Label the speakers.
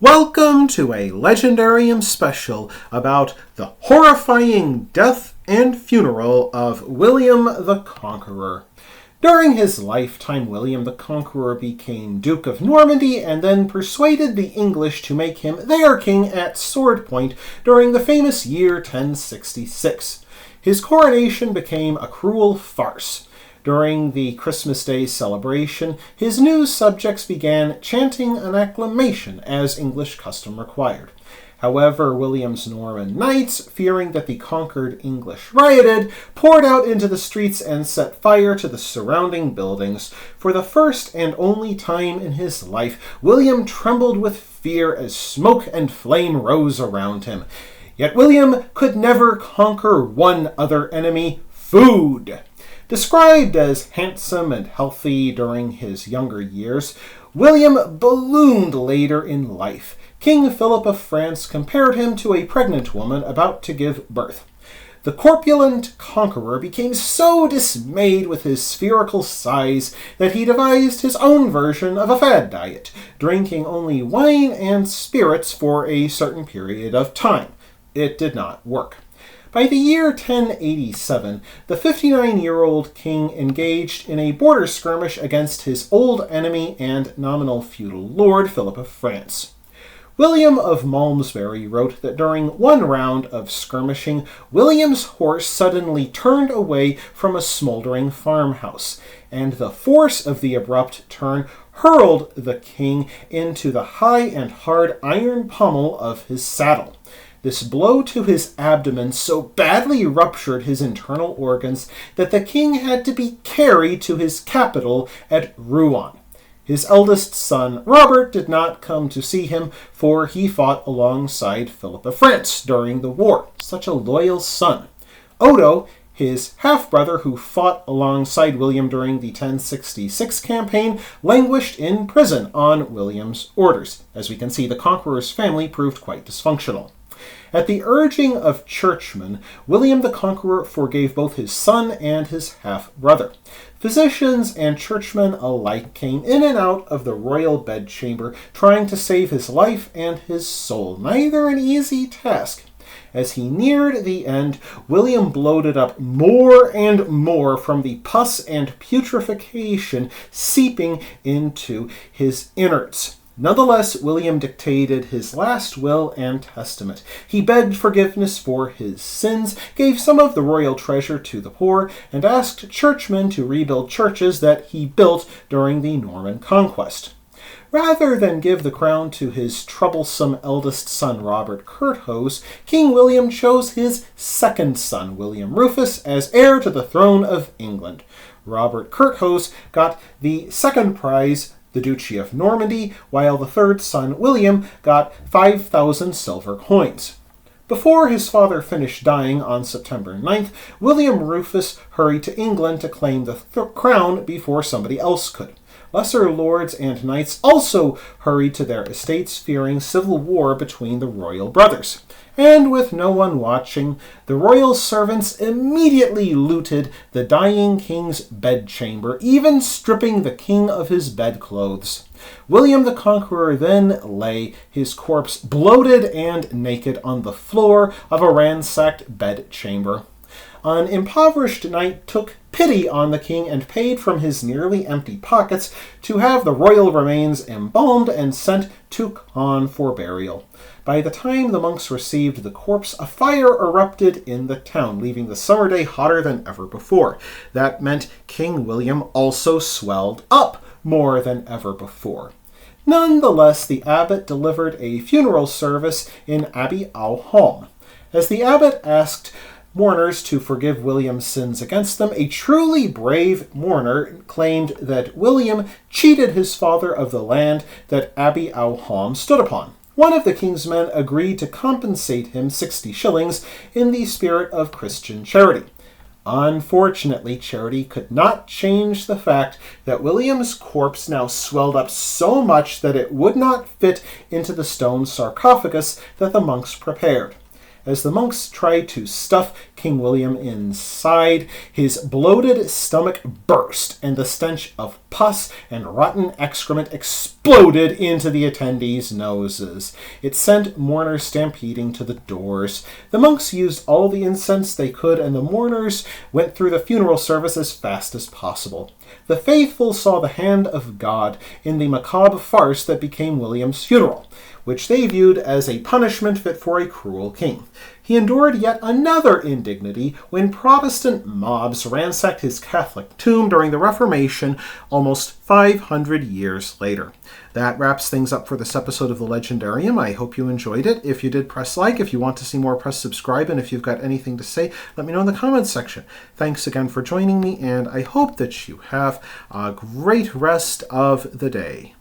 Speaker 1: Welcome to a Legendarium special about the horrifying death and funeral of William the Conqueror. During his lifetime, William the Conqueror became Duke of Normandy and then persuaded the English to make him their king at sword point during the famous year 1066. His coronation became a cruel farce. During the Christmas Day celebration, his new subjects began chanting an acclamation as English custom required. However, William's Norman knights, fearing that the conquered English rioted, poured out into the streets and set fire to the surrounding buildings. For the first and only time in his life, William trembled with fear as smoke and flame rose around him. Yet William could never conquer one other enemy: food. Described as handsome and healthy during his younger years, William ballooned later in life. King Philip of France compared him to a pregnant woman about to give birth. The corpulent conqueror became so dismayed with his spherical size that he devised his own version of a fad diet, drinking only wine and spirits for a certain period of time. It did not work. By the year 1087, the 59-year-old king engaged in a border skirmish against his old enemy and nominal feudal lord, Philip of France. William of Malmesbury wrote that during one round of skirmishing, William's horse suddenly turned away from a smoldering farmhouse, and the force of the abrupt turn hurled the king into the high and hard iron pommel of his saddle. This blow to his abdomen so badly ruptured his internal organs that the king had to be carried to his capital at Rouen. His eldest son, Robert, did not come to see him, for he fought alongside Philip of France during the war. Such a loyal son. Odo, his half-brother who fought alongside William during the 1066 campaign, languished in prison on William's orders. As we can see, the Conqueror's family proved quite dysfunctional. At the urging of churchmen, William the Conqueror forgave both his son and his half-brother. Physicians and churchmen alike came in and out of the royal bedchamber, trying to save his life and his soul. Neither an easy task. As he neared the end, William bloated up more and more from the pus and putrefaction seeping into his innards. Nonetheless, William dictated his last will and testament. He begged forgiveness for his sins, gave some of the royal treasure to the poor, and asked churchmen to rebuild churches that he built during the Norman conquest. Rather than give the crown to his troublesome eldest son Robert Curthose, King William chose his second son, William Rufus, as heir to the throne of England. Robert Curthose got the second prize, the Duchy of Normandy, while the third son, William, got 5,000 silver coins. Before his father finished dying on September 9th, William Rufus hurried to England to claim the crown before somebody else could. Lesser lords and knights also hurried to their estates, fearing civil war between the royal brothers. And with no one watching, the royal servants immediately looted the dying king's bedchamber, even stripping the king of his bedclothes. William the Conqueror then lay, his corpse bloated and naked, on the floor of a ransacked bedchamber. An impoverished knight took pity on the king and paid from his nearly empty pockets to have the royal remains embalmed and sent to Caen for burial. By the time the monks received the corpse, a fire erupted in the town, leaving the summer day hotter than ever before. That meant King William also swelled up more than ever before. Nonetheless, the abbot delivered a funeral service in Abbey-aux-Hommes. As the abbot asked mourners to forgive William's sins against them, a truly brave mourner claimed that William cheated his father of the land that Abbey-aux-Hommes stood upon. One of the king's men agreed to compensate him 60 shillings in the spirit of Christian charity. Unfortunately, charity could not change the fact that William's corpse now swelled up so much that it would not fit into the stone sarcophagus that the monks prepared. As the monks tried to stuff King William inside, his bloated stomach burst, and the stench of pus and rotten excrement exploded exploded into the attendees' noses. It sent mourners stampeding to the doors. The monks used all the incense they could, and the mourners went through the funeral service as fast as possible. The faithful saw the hand of God in the macabre farce that became William's funeral, which they viewed as a punishment fit for a cruel king. He endured yet another indignity when Protestant mobs ransacked his Catholic tomb during the Reformation almost 500 years later. That wraps things up for this episode of The Legendarium. I hope you enjoyed it. If you did, press like. If you want to see more, press subscribe. And if you've got anything to say, let me know in the comments section. Thanks again for joining me, and I hope that you have a great rest of the day.